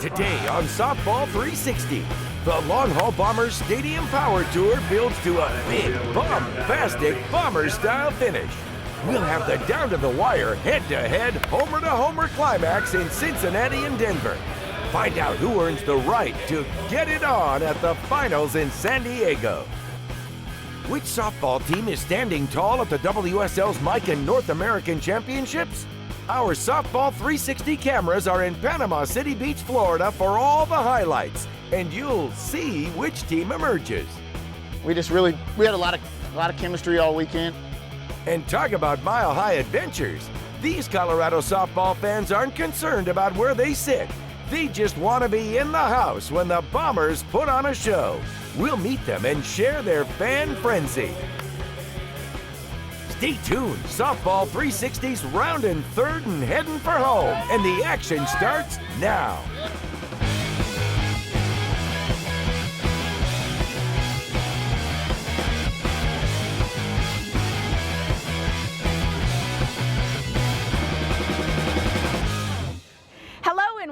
Today on Softball 360, the Long-Haul Bombers Stadium Power Tour builds to a big, bombastic Bomber-style finish. We'll have the down-to-the-wire, head-to-head, homer-to-homer climax in Cincinnati and Denver. Find out who earns the right to get it on at the finals in San Diego. Which softball team is standing tall at the WSL's Miken North American Championships? Our Softball 360 cameras are in Panama City Beach, Florida for all the highlights, and you'll see which team emerges. We had a lot of chemistry all weekend. And talk about mile-high adventures. These Colorado softball fans aren't concerned about where they sit. They just want to be in the house when the Bombers put on a show. We'll meet them and share their fan frenzy. Stay tuned. Softball 360's rounding third and heading for home. And the action starts now.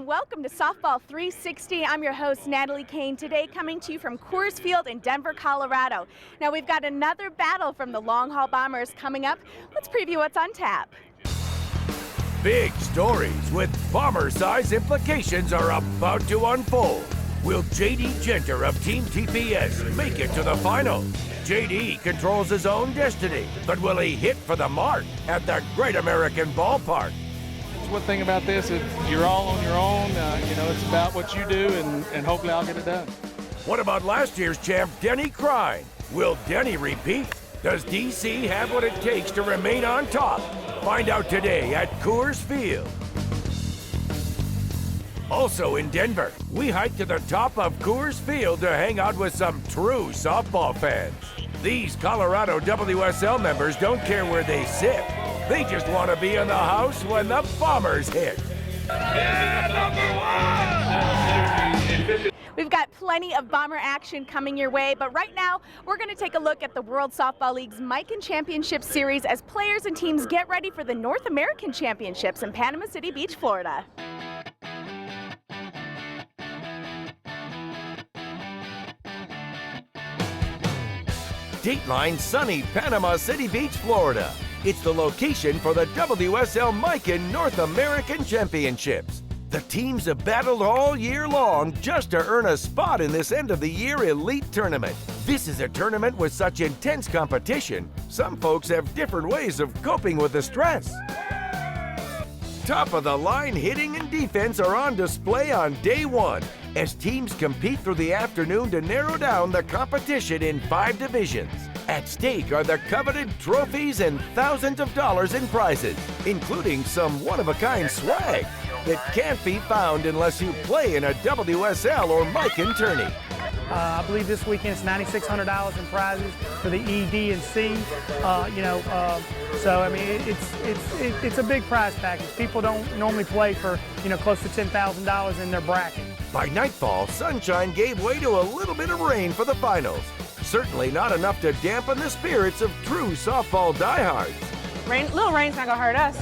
Welcome to Softball 360. I'm your host, Natalie Kane, today coming to you from Coors Field in Denver, Colorado. Now we've got another battle from the Long-Haul Bombers coming up. Let's preview what's on tap. Big stories with Bomber-size implications are about to unfold. Will J.D. Genter of Team TPS make it to the finals? J.D. controls his own destiny, but will he hit for the mark at the Great American Ballpark? One thing about this is you're all on your own. It's about what you do, and hopefully I'll get it done. What about last year's champ, Denny Crine? Will Denny repeat? Does DC have what it takes to remain on top? Find out today at Coors Field. Also in Denver, we hike to the top of Coors Field to hang out with some true softball fans. These Colorado WSL members don't care where they sit. They just want to be in the house when the Bombers hit. We've got plenty of Bomber action coming your way, but right now we're going to take a look at the World Softball League's Miken Championship Series as players and teams get ready for the North American Championships in Panama City Beach, Florida. Dateline sunny Panama City Beach, Florida. It's the location for the WSL Miken North American Championships. The teams have battled all year long just to earn a spot in this end-of-the-year elite tournament. This is a tournament with such intense competition, some folks have different ways of coping with the stress. Top-of-the-line hitting and defense are on display on day one as teams compete through the afternoon to narrow down the competition in 5 divisions. At stake are the coveted trophies and thousands of dollars in prizes, including some one-of-a-kind swag that can't be found unless you play in a WSL or Miken tourney. I believe this weekend it's $9,600 in prizes for the E, D, and C. So I mean, it's a big prize package. People don't normally play for close to $10,000 in their bracket. By nightfall, sunshine gave way to a little bit of rain for the finals. Certainly not enough to dampen the spirits of true softball diehards. Little rain's not gonna hurt us.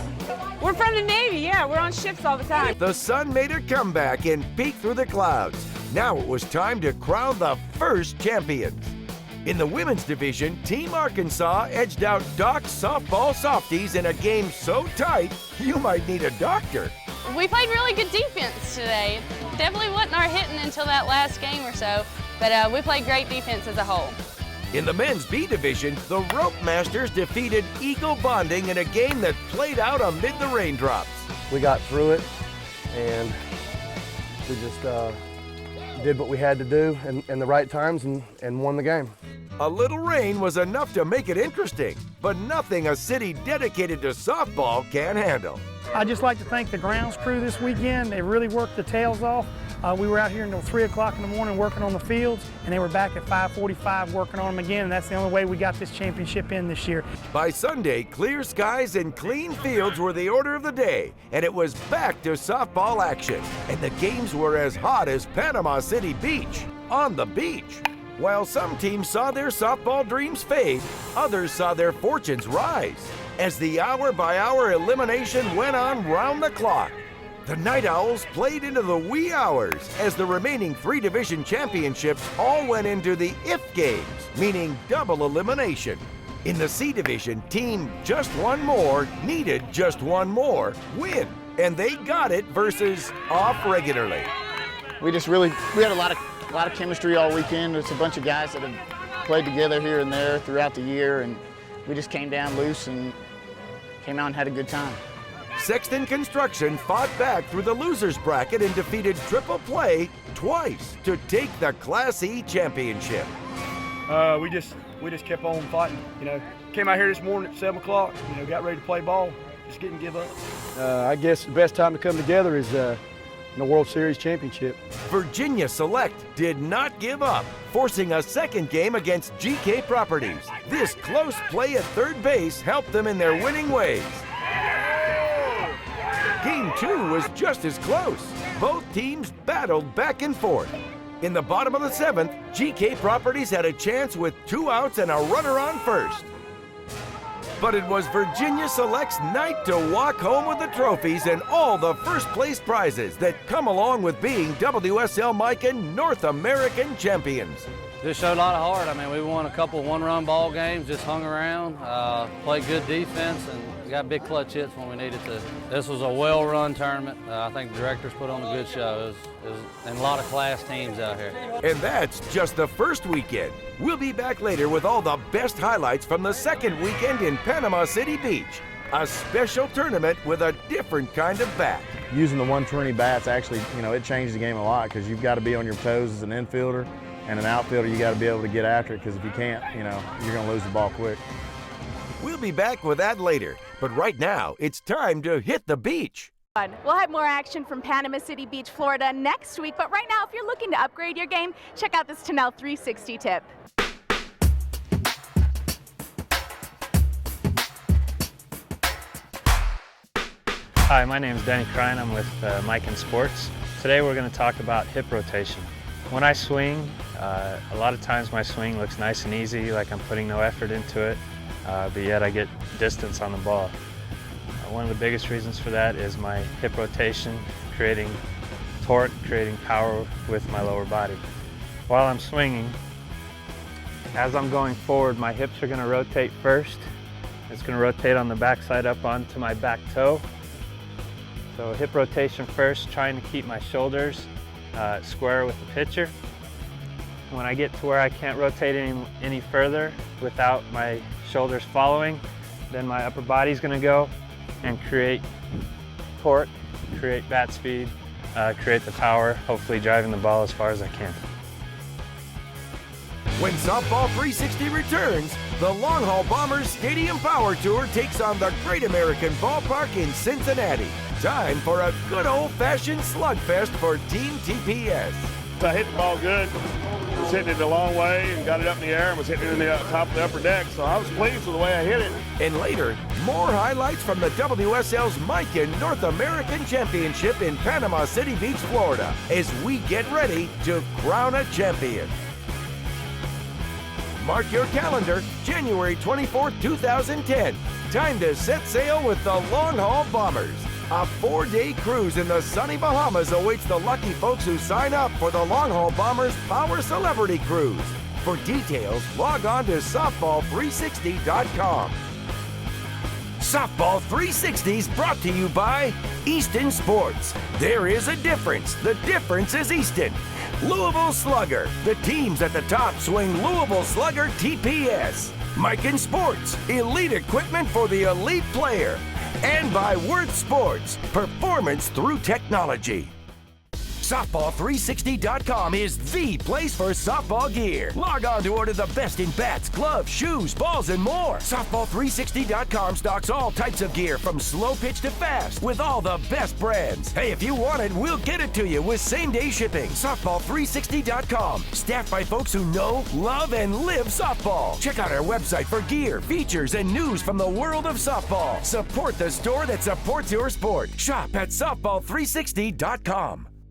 We're from the Navy, yeah, we're on ships all the time. The sun made a comeback and peeked through the clouds. Now it was time to crown the first champions. In the women's division, Team Arkansas edged out Doc's softball softies in a game so tight, you might need a doctor. We played really good defense today. Definitely wasn't our hitting until that last game or so, but we played great defense as a whole. In the men's B division, the Rope Masters defeated Eagle Bonding in a game that played out amid the raindrops. We got through it, and we just did what we had to do in the right times and won the game. A little rain was enough to make it interesting, but nothing a city dedicated to softball can handle. I'd just like to thank the grounds crew this weekend. They really worked their tails off. We were out here until 3 o'clock in the morning working on the fields, and they were back at 5:45 working on them again, and that's the only way we got this championship in this year. By Sunday, clear skies and clean fields were the order of the day, and it was back to softball action. And the games were as hot as Panama City Beach, on the beach. While some teams saw their softball dreams fade, others saw their fortunes rise as the hour-by-hour elimination went on round the clock. The Night Owls played into the wee hours as the remaining 3 division championships all went into the if games, meaning double elimination. In the C division, team just one more needed just one more win, and they got it versus off regularly. We had a lot of chemistry all weekend. There's a bunch of guys that have played together here and there throughout the year, and we just came down loose and came out and had a good time. Sexton Construction fought back through the losers bracket and defeated Triple Play twice to take the Class E championship. We just kept on fighting. Came out here this morning at 7 o'clock. Got ready to play ball. Just didn't give up. I guess the best time to come together is in the World Series championship. Virginia Select did not give up, forcing a second game against GK Properties. This close play at third base helped them in their winning ways. Game 2 was just as close. Both teams battled back and forth. In the bottom of the 7th, GK Properties had a chance with 2 outs and a runner on first. But it was Virginia Select's night to walk home with the trophies and all the first place prizes that come along with being WSL Miken North American champions. Just showed a lot of heart. We won a couple one-run ball games, just hung around, played good defense, and got big clutch hits when we needed to. This was a well-run tournament. I think the directors put on a good show. It was and a lot of class teams out here. And that's just the first weekend. We'll be back later with all the best highlights from the second weekend in Panama City Beach. A special tournament with a different kind of bat. Using the 120 bats actually, it changed the game a lot because you've got to be on your toes as an infielder, and an outfielder you got to be able to get after it because if you can't, you're going to lose the ball quick. We'll be back with that later, but right now it's time to hit the beach. We'll have more action from Panama City Beach, Florida next week, but right now if you're looking to upgrade your game, check out this Tanel 360 tip. Hi, my name is Denny Crine. I'm with Miken Sports. Today we're going to talk about hip rotation. When I swing, a lot of times my swing looks nice and easy, like I'm putting no effort into it, but yet I get distance on the ball. One of the biggest reasons for that is my hip rotation, creating torque, creating power with my lower body. While I'm swinging, as I'm going forward, my hips are going to rotate first. It's going to rotate on the backside up onto my back toe. So hip rotation first, trying to keep my shoulders square with the pitcher. When I get to where I can't rotate any further without my shoulders following, then my upper body's going to go and create torque, create bat speed, create the power, hopefully driving the ball as far as I can. When Softball 360 returns, the Long Haul Bombers Stadium Power Tour takes on the Great American Ballpark in Cincinnati. Time for a good old-fashioned slugfest for Team TPS. I hit the ball good. Was hitting it a long way and got it up in the air and was hitting it in the top of the upper deck, so I was pleased with the way I hit it. And later, more highlights from the WSL's Miken North American Championship in Panama City Beach, Florida, as we get ready to crown a champion. Mark your calendar, January 24th, 2010. Time to set sail with the Long Haul Bombers. A 4-day cruise in the sunny Bahamas awaits the lucky folks who sign up for the Long Haul Bombers Power Celebrity Cruise. For details, log on to softball360.com. Softball 360 is brought to you by Easton Sports. There is a difference. The difference is Easton. Louisville Slugger. The teams at the top swing Louisville Slugger TPS. Miken Sports. Elite equipment for the elite player. And by Worth Sports, performance through technology. Softball360.com is the place for softball gear. Log on to order the best in bats, gloves, shoes, balls, and more. Softball360.com stocks all types of gear from slow pitch to fast with all the best brands. Hey, if you want it, we'll get it to you with same-day shipping. Softball360.com, staffed by folks who know, love, and live softball. Check out our website for gear, features, and news from the world of softball. Support the store that supports your sport. Shop at softball360.com.